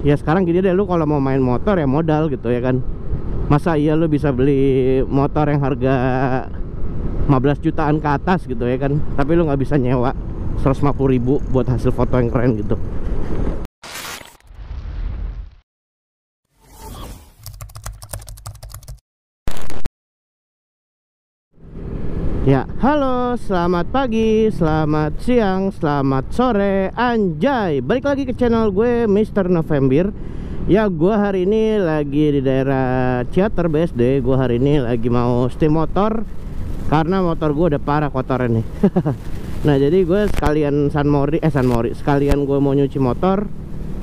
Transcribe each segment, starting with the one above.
Ya sekarang gini deh, lu kalau mau main motor ya modal gitu ya kan. Masa iya lu bisa beli motor yang harga 15 jutaan ke atas gitu ya kan, tapi lu nggak bisa nyewa 150.000 buat hasil foto yang keren gitu. Ya, halo, selamat pagi, selamat siang, selamat sore, anjay. Balik lagi ke channel gue, Mr. November. Ya, gue hari ini lagi di daerah Ciater BSD. Gue hari ini lagi mau steam motor, karena motor gue udah parah kotornya nih. Nah, jadi gue sekalian sekalian gue mau nyuci motor.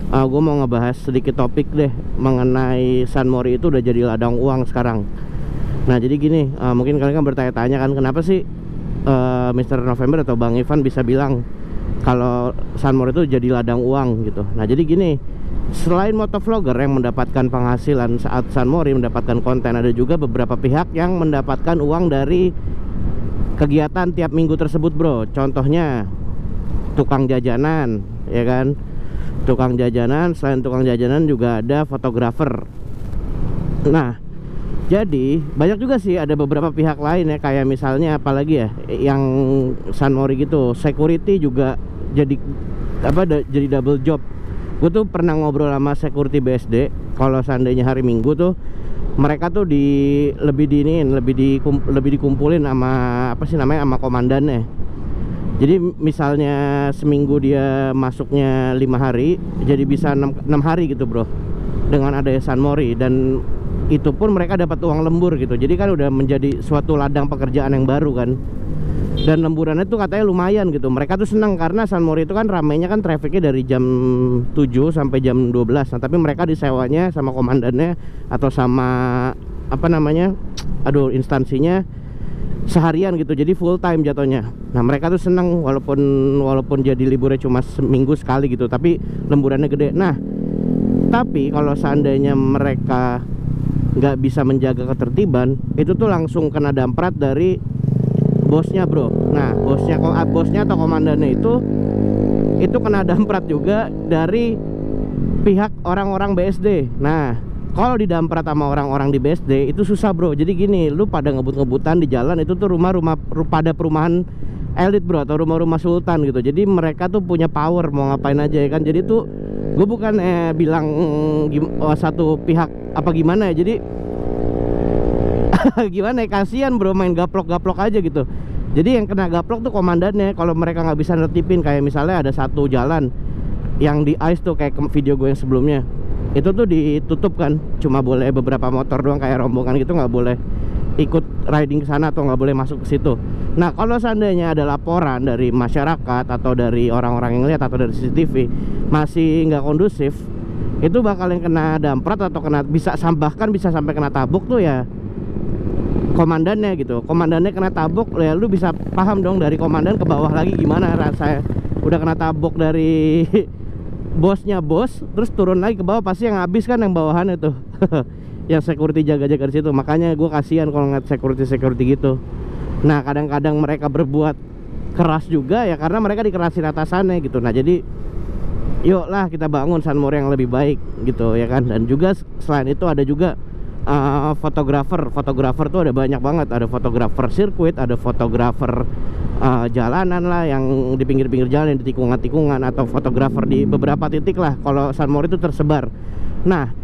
Gue mau ngebahas sedikit topik deh mengenai Sunmori itu udah jadi ladang uang sekarang. Nah jadi gini, mungkin kalian kan bertanya-tanya kan, kenapa sih Mr. November atau Bang Ivan bisa bilang kalau Sunmori itu jadi ladang uang gitu. Nah jadi gini, selain motovlogger yang mendapatkan penghasilan saat Sunmori mendapatkan konten, ada juga beberapa pihak yang mendapatkan uang dari kegiatan tiap minggu tersebut, bro. Contohnya tukang jajanan, ya kan? Tukang jajanan, selain tukang jajanan juga ada fotografer. Nah jadi banyak juga sih, ada beberapa pihak lain ya, kayak misalnya apalagi ya yang Sunmori gitu, security juga jadi jadi double job. Gue tuh pernah ngobrol sama security BSD, kalau seandainya hari Minggu tuh mereka tuh lebih dikumpulin sama sama komandannya. Jadi misalnya seminggu dia masuknya 5 hari, jadi bisa 6 hari gitu, bro, dengan adanya Sunmori. Dan itu pun mereka dapat uang lembur gitu. Jadi kan udah menjadi suatu ladang pekerjaan yang baru kan. Dan lemburannya tuh katanya lumayan gitu. Mereka tuh senang karena Sunmori itu kan ramainya kan, trafficnya dari jam 7 sampai jam 12. Nah tapi mereka disewanya sama komandannya atau sama instansinya seharian gitu. Jadi full time jatuhnya. Nah mereka tuh senang walaupun jadi liburnya cuma seminggu sekali gitu, tapi lemburannya gede. Nah tapi kalau seandainya mereka nggak bisa menjaga ketertiban, itu tuh langsung kena damprat dari bosnya, bro. Nah bosnya atau komandannya itu kena damprat juga dari pihak orang-orang BSD. Nah kalau didamprat sama orang-orang di BSD itu susah, bro. Jadi gini, lu pada ngebut-ngebutan di jalan, itu tuh rumah-rumah pada perumahan elit, bro, atau rumah-rumah sultan gitu. Jadi mereka tuh punya power mau ngapain aja ya kan. Jadi tuh gue bukan bilang satu pihak apa gimana ya, jadi gimana ya, kasihan, bro, main gaplok-gaplok aja gitu. Jadi yang kena gaplok tuh komandannya kalau mereka nggak bisa nertipin. Kayak misalnya ada satu jalan yang di ice tuh, kayak video gue yang sebelumnya, itu tuh ditutup kan, cuma boleh beberapa motor doang kayak rombongan gitu, nggak boleh ikut riding ke sana atau nggak boleh masuk ke situ. Nah kalau seandainya ada laporan dari masyarakat atau dari orang-orang yang lihat atau dari CCTV masih nggak kondusif, itu bakal yang kena damprat atau bisa sampai kena tabuk tuh ya komandannya gitu. Komandannya kena tabuk ya, lu bisa paham dong dari komandan ke bawah lagi gimana rasanya. Udah kena tabuk dari bosnya terus turun lagi ke bawah, pasti yang habis kan yang bawahan itu. Yang security jaga-jaga di situ. Makanya gue kasihan kalau ngeliat security gitu. Nah kadang-kadang mereka berbuat keras juga ya karena mereka dikerasin atasannya gitu. Nah jadi yuk lah kita bangun Sunmori yang lebih baik gitu ya kan. Dan juga selain itu ada juga fotografer tuh ada banyak banget. Ada fotografer sirkuit, ada fotografer jalanan lah, yang di pinggir-pinggir jalan, di tikungan-tikungan, atau fotografer di beberapa titik lah. Kalau Sunmori itu tersebar. Nah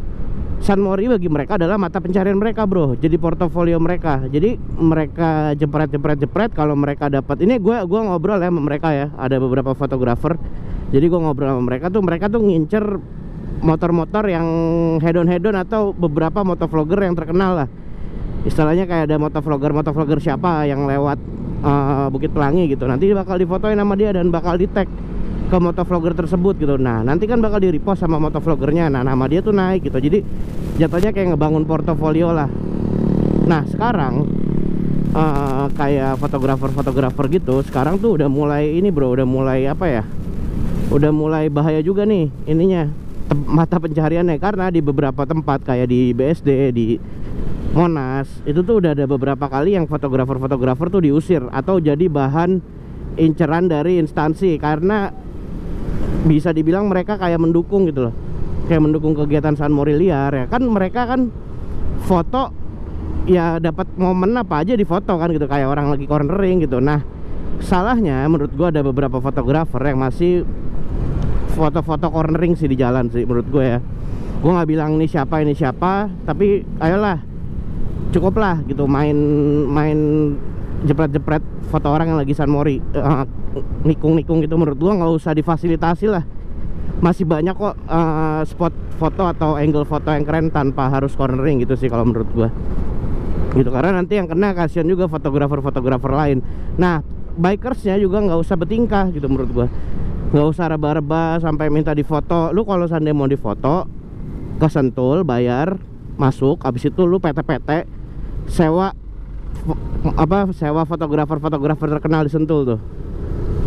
Sunmori bagi mereka adalah mata pencarian mereka, bro. Jadi portofolio mereka. Jadi mereka jepret kalau mereka dapat ini. Gue ngobrol ya sama mereka ya. Ada beberapa fotografer. Jadi gue ngobrol sama mereka tuh ngincer motor-motor yang head-on atau beberapa motovlogger yang terkenal lah. Istilahnya kayak ada motovlogger siapa yang lewat Bukit Pelangi gitu. Nanti bakal difotoin sama dia dan bakal di-tag ke motovlogger tersebut gitu. Nah nanti kan bakal di-repost sama motovloggernya. Nah nama dia tuh naik gitu. Jadi jatuhnya kayak ngebangun portofolio lah. Nah sekarang kayak fotografer gitu sekarang tuh udah mulai ini, bro, udah mulai bahaya juga nih ininya, mata pencariannya. Karena di beberapa tempat kayak di BSD, di Monas, itu tuh udah ada beberapa kali yang fotografer tuh diusir atau jadi bahan inceran dari instansi karena bisa dibilang mereka kayak mendukung gitu loh. kayak mendukung kegiatan San Mori liar ya kan. Mereka kan foto ya dapat momen apa aja di foto kan gitu, kayak orang lagi cornering gitu. Nah salahnya menurut gua ada beberapa fotografer yang masih foto-foto cornering sih di jalan sih menurut gue ya. Gue nggak bilang ini siapa, tapi ayolah cukuplah gitu main jepret-jepret foto orang yang lagi San Mori, nikung-nikung gitu. Menurut gue nggak usah difasilitasi lah. Masih banyak kok spot foto atau angle foto yang keren tanpa harus cornering gitu sih kalau menurut gue gitu. Karena nanti yang kena kasihan juga fotografer lain. Nah bikersnya juga nggak usah bertingkah gitu menurut gue. Nggak usah reba-reba sampai minta difoto. Lu kalau seandainya mau difoto ke Sentul, bayar, masuk, habis itu lu PT-PT sewa fotografer terkenal di Sentul tuh.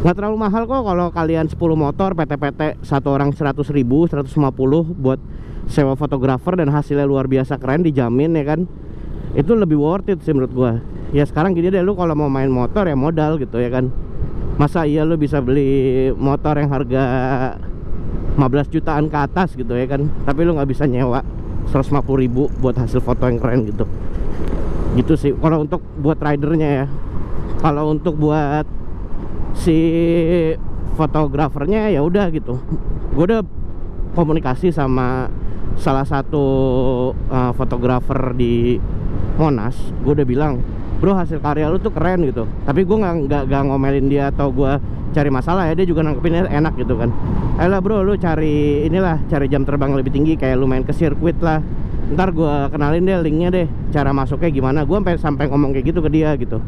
Nggak terlalu mahal kok kalau kalian 10 motor PT-PT satu orang 100.000, 150 buat sewa fotografer dan hasilnya luar biasa keren, dijamin ya kan. Itu lebih worth it sih menurut gua. Ya sekarang gini deh, lu kalau mau main motor ya modal gitu ya kan. Masa iya lu bisa beli motor yang harga 15 jutaan ke atas gitu ya kan, tapi lu nggak bisa nyewa 150.000 buat hasil foto yang keren gitu. Gitu sih kalau untuk buat ridernya ya. Kalau untuk buat si fotografernya ya udah gitu, gue udah komunikasi sama salah satu fotografer di Monas. Gue udah bilang, bro hasil karya lu tuh keren gitu, tapi gue nggak ngomelin dia atau gue cari masalah ya. Dia juga nangkepinnya enak gitu kan. Ayolah bro, lu cari jam terbang lebih tinggi, kayak lu main ke sirkuit lah, ntar gue kenalin deh linknya deh, cara masuknya gimana. Gue sampai ngomong kayak gitu ke dia gitu.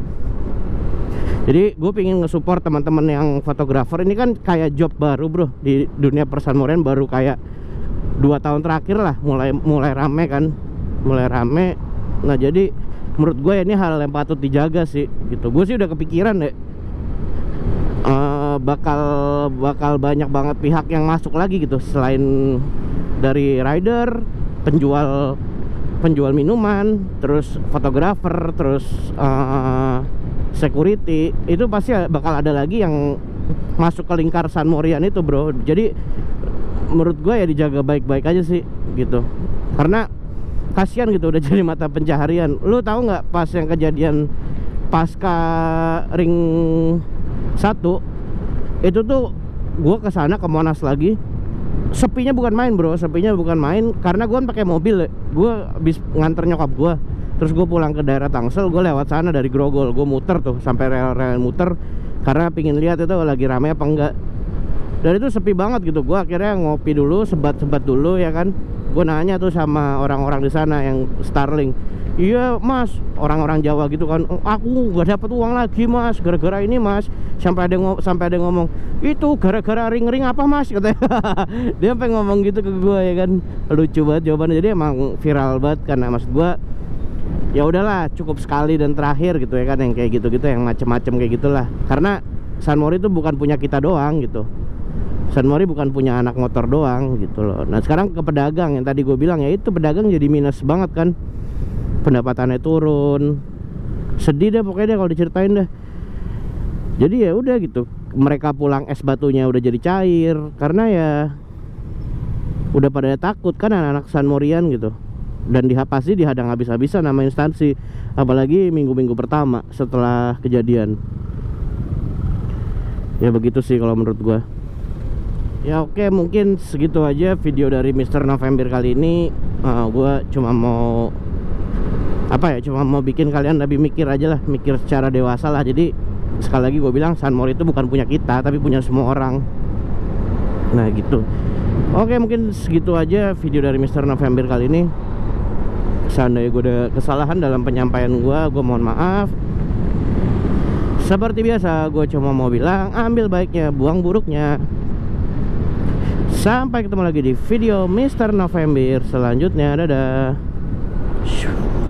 Jadi gue pengen nge-support teman-teman yang fotografer. Ini kan kayak job baru bro di dunia San Morian, baru kayak 2 tahun terakhir lah mulai rame kan, mulai rame. Nah jadi menurut gue ini hal yang patut dijaga sih gitu. Gue sih udah kepikiran deh, bakal banyak banget pihak yang masuk lagi gitu, selain dari rider, penjual minuman, terus fotografer, terus security. Itu pasti bakal ada lagi yang masuk ke lingkar San Morian itu bro. Jadi menurut gue ya dijaga baik-baik aja sih gitu, karena kasihan gitu udah jadi mata pencaharian. Lu tahu nggak pas yang kejadian pasca ring 1 itu tuh gue kesana ke Monas lagi, sepinya bukan main bro, karena gue pakai mobil ya. Gue habis nganter nyokap gue, terus gue pulang ke daerah Tangsel, gue lewat sana dari Grogol, gue muter tuh sampai rel muter karena pingin lihat itu lagi rame apa enggak. Dan itu sepi banget gitu. Gue akhirnya ngopi dulu, sebat dulu ya kan. Gue nanya tuh sama orang-orang di sana yang Starling, iya mas, orang-orang Jawa gitu kan, aku gak dapet uang lagi mas gara-gara ini mas. Sampai ada ngomong, itu gara-gara ring apa mas katanya. Dia sampai ngomong gitu ke gue ya kan. Lucu banget jawabannya. Jadi emang viral banget karena maksud gue ya udahlah cukup sekali dan terakhir gitu ya kan, yang kayak gitu-gitu, yang macem-macem kayak gitulah. Karena San Mori itu bukan punya kita doang gitu. San Mori bukan punya anak motor doang gitu loh. Nah sekarang ke pedagang yang tadi gue bilang, ya itu pedagang jadi minus banget kan, pendapatannya turun. Sedih deh pokoknya deh kalau diceritain deh. Jadi ya udah gitu, mereka pulang es batunya udah jadi cair karena ya udah pada takut kan anak-anak San Morian gitu. Dan pasti dihadang habis-habisan sama instansi, apalagi minggu-minggu pertama setelah kejadian. Ya begitu sih kalau menurut gue. Ya oke, mungkin segitu aja video dari Mr. November kali ini. Gue cuma mau bikin kalian lebih mikir aja lah, mikir secara dewasa lah. Jadi sekali lagi gue bilang, San Mori itu bukan punya kita, tapi punya semua orang. Nah gitu. Oke, mungkin segitu aja video dari Mr. November kali ini. Seandainya gue ada kesalahan dalam penyampaian gue mohon maaf. Seperti biasa, gue cuma mau bilang, ambil baiknya, buang buruknya. Sampai ketemu lagi di video Mr. November selanjutnya. Dadah.